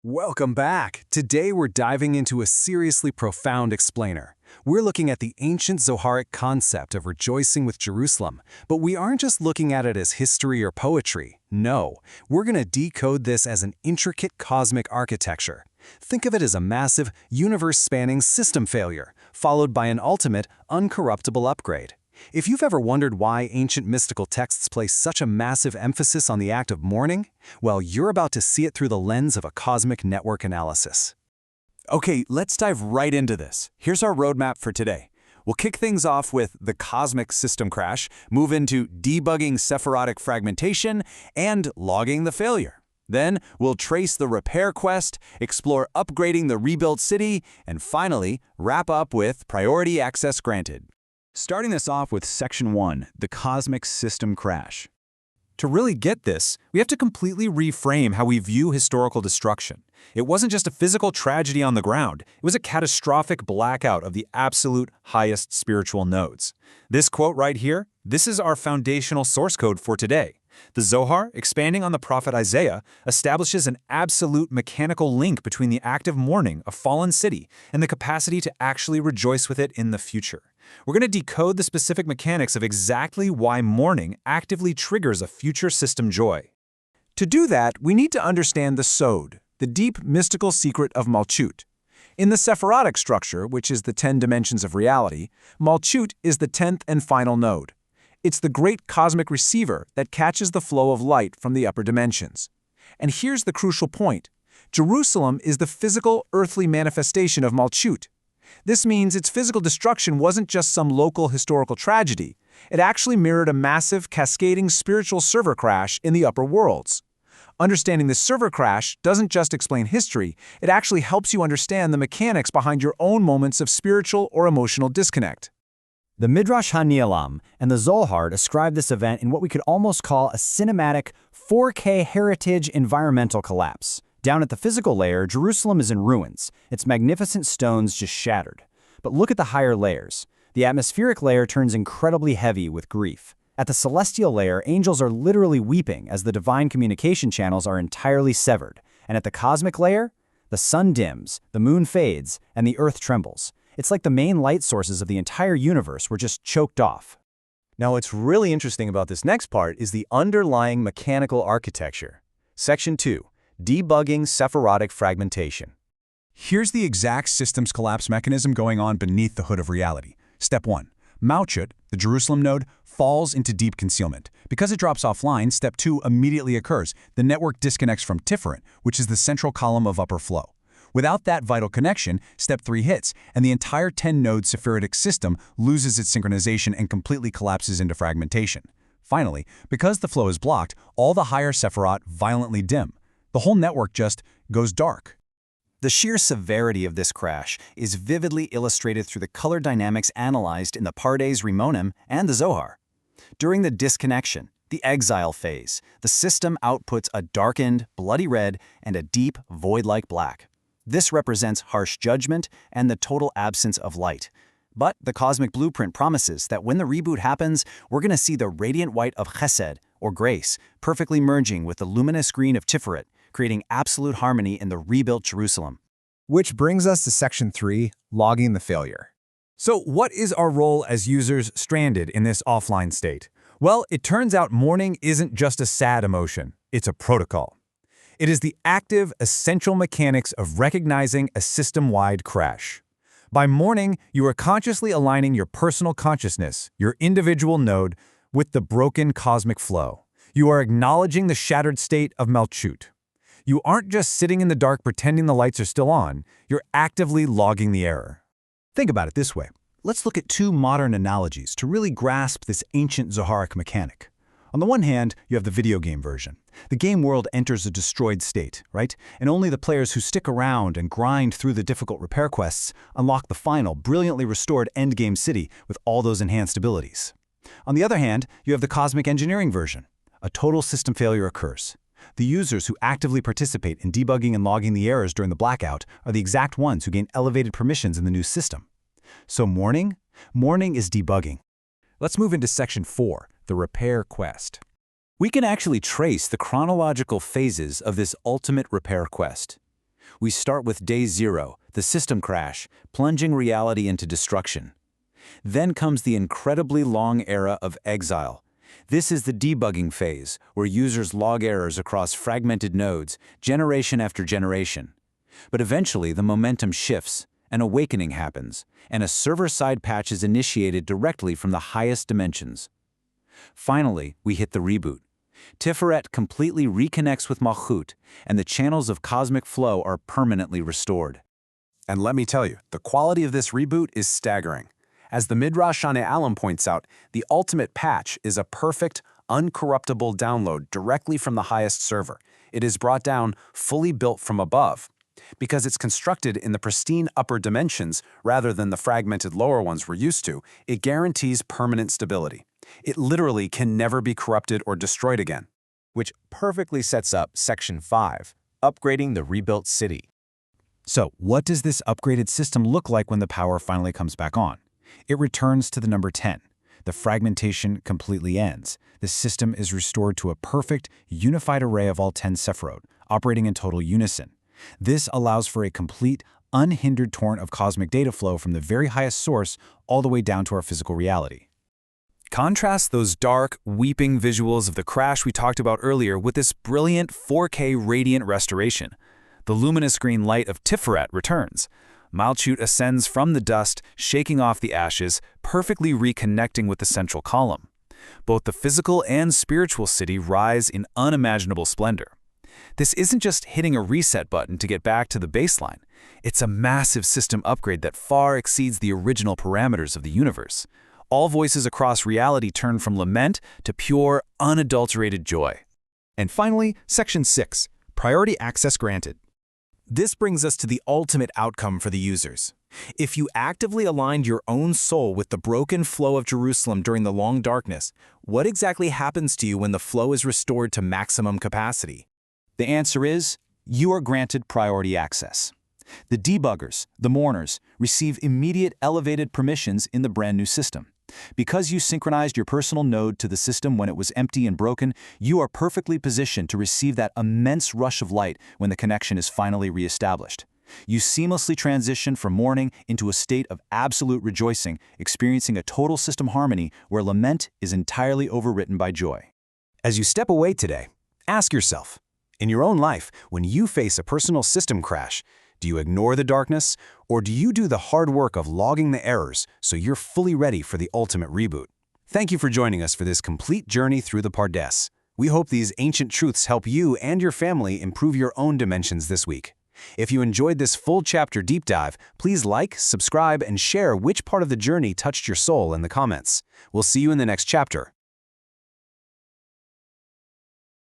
Welcome back! Today we're diving into a seriously profound explainer. We're looking at the ancient Zoharic concept of rejoicing with Jerusalem, but we aren't just looking at it as history or poetry. No, we're going to decode this as an intricate cosmic architecture. Think of it as a massive, universe-spanning system failure, followed by an ultimate, uncorruptible upgrade. If you've ever wondered why ancient mystical texts place such a massive emphasis on the act of mourning, well, you're about to see it through the lens of a cosmic network analysis. Okay, let's dive right into this. Here's our roadmap for today. We'll kick things off with the cosmic system crash, move into debugging Sephirotic fragmentation, and logging the failure. Then we'll trace the repair quest, explore upgrading the rebuilt city, and finally, wrap up with priority access granted. Starting this off with Section 1, the Cosmic System Crash. To really get this, we have to completely reframe how we view historical destruction. It wasn't just a physical tragedy on the ground, it was a catastrophic blackout of the absolute highest spiritual nodes. This quote right here, this is our foundational source code for today. The Zohar, expanding on the prophet Isaiah, establishes an absolute mechanical link between the act of mourning a fallen city and the capacity to actually rejoice with it in the future. We're going to decode the specific mechanics of exactly why mourning actively triggers a future system joy. To do that, we need to understand the Sod, the deep mystical secret of Malchut. In the Sephirotic structure, which is the 10 dimensions of reality, Malchut is the 10th and final node. It's the great cosmic receiver that catches the flow of light from the upper dimensions. And here's the crucial point. Jerusalem is the physical, earthly manifestation of Malchut. This means its physical destruction wasn't just some local historical tragedy. It actually mirrored a massive, cascading spiritual server crash in the upper worlds. Understanding this server crash doesn't just explain history, it actually helps you understand the mechanics behind your own moments of spiritual or emotional disconnect. The Midrash HaNi'elam and the Zohar describe this event in what we could almost call a cinematic 4K heritage environmental collapse. Down at the physical layer, Jerusalem is in ruins, its magnificent stones just shattered. But look at the higher layers. The atmospheric layer turns incredibly heavy with grief. At the celestial layer, angels are literally weeping as the divine communication channels are entirely severed. And at the cosmic layer, the sun dims, the moon fades, and the earth trembles. It's like the main light sources of the entire universe were just choked off. Now, what's really interesting about this next part is the underlying mechanical architecture. Section 2. Debugging Sephirotic fragmentation. Here's the exact systems collapse mechanism going on beneath the hood of reality. Step 1. Malchut, the Jerusalem node, falls into deep concealment. Because it drops offline, Step 2 immediately occurs. The network disconnects from Tiferet, which is the central column of upper flow. Without that vital connection, Step 3 hits, and the entire 10-node Sephirotic system loses its synchronization and completely collapses into fragmentation. Finally, because the flow is blocked, all the higher Sephirot violently dim. The whole network just goes dark. The sheer severity of this crash is vividly illustrated through the color dynamics analyzed in the Pardes Rimonim and the Zohar. During the disconnection, the exile phase, the system outputs a darkened, bloody red and a deep, void-like black. This represents harsh judgment and the total absence of light. But the cosmic blueprint promises that when the reboot happens, we're going to see the radiant white of chesed, or grace, perfectly merging with the luminous green of Tiferet, creating absolute harmony in the rebuilt Jerusalem. Which brings us to Section 3, logging the failure. So what is our role as users stranded in this offline state? Well, it turns out mourning isn't just a sad emotion, it's a protocol. It is the active, essential mechanics of recognizing a system-wide crash. By mourning, you are consciously aligning your personal consciousness, your individual node, with the broken cosmic flow. You are acknowledging the shattered state of Malchut. You aren't just sitting in the dark pretending the lights are still on, you're actively logging the error. Think about it this way. Let's look at two modern analogies to really grasp this ancient Zoharic mechanic. On the one hand, you have the video game version. The game world enters a destroyed state, right? And only the players who stick around and grind through the difficult repair quests unlock the final, brilliantly restored endgame city with all those enhanced abilities. On the other hand, you have the cosmic engineering version. A total system failure occurs. The users who actively participate in debugging and logging the errors during the blackout are the exact ones who gain elevated permissions in the new system. So mourning? Mourning is debugging. Let's move into Section 4, the repair quest. We can actually trace the chronological phases of this ultimate repair quest. We start with Day 0, the system crash, plunging reality into destruction. Then comes the incredibly long era of exile. This is the debugging phase, where users log errors across fragmented nodes, generation after generation. But eventually, the momentum shifts, an awakening happens, and a server-side patch is initiated directly from the highest dimensions. Finally, we hit the reboot. Tiferet completely reconnects with Malchut, and the channels of cosmic flow are permanently restored. And let me tell you, the quality of this reboot is staggering. As the Midrash Shane Alam points out, the ultimate patch is a perfect, uncorruptible download directly from the highest server. It is brought down, fully built from above. Because it's constructed in the pristine upper dimensions rather than the fragmented lower ones we're used to, it guarantees permanent stability. It literally can never be corrupted or destroyed again. Which perfectly sets up Section 5, upgrading the rebuilt city. So, what does this upgraded system look like when the power finally comes back on? It returns to the number 10. The fragmentation completely ends. The system is restored to a perfect, unified array of all 10 Sephirot, operating in total unison. This allows for a complete, unhindered torrent of cosmic data flow from the very highest source all the way down to our physical reality. Contrast those dark, weeping visuals of the crash we talked about earlier with this brilliant 4K radiant restoration. The luminous green light of Tiferet returns. Malchut ascends from the dust, shaking off the ashes, perfectly reconnecting with the central column. Both the physical and spiritual city rise in unimaginable splendor. This isn't just hitting a reset button to get back to the baseline. It's a massive system upgrade that far exceeds the original parameters of the universe. All voices across reality turn from lament to pure, unadulterated joy. And finally, Section 6, priority access granted. This brings us to the ultimate outcome for the users. If you actively aligned your own soul with the broken flow of Jerusalem during the long darkness, what exactly happens to you when the flow is restored to maximum capacity? The answer is, you are granted priority access. The debuggers, the mourners, receive immediate elevated permissions in the brand new system. Because you synchronized your personal node to the system when it was empty and broken, you are perfectly positioned to receive that immense rush of light when the connection is finally reestablished. You seamlessly transition from mourning into a state of absolute rejoicing, experiencing a total system harmony where lament is entirely overwritten by joy. As you step away today, ask yourself, in your own life, when you face a personal system crash, do you ignore the darkness, or do you do the hard work of logging the errors so you're fully ready for the ultimate reboot? Thank you for joining us for this complete journey through the Pardes. We hope these ancient truths help you and your family improve your own dimensions this week. If you enjoyed this full chapter deep dive, please like, subscribe, and share which part of the journey touched your soul in the comments. We'll see you in the next chapter.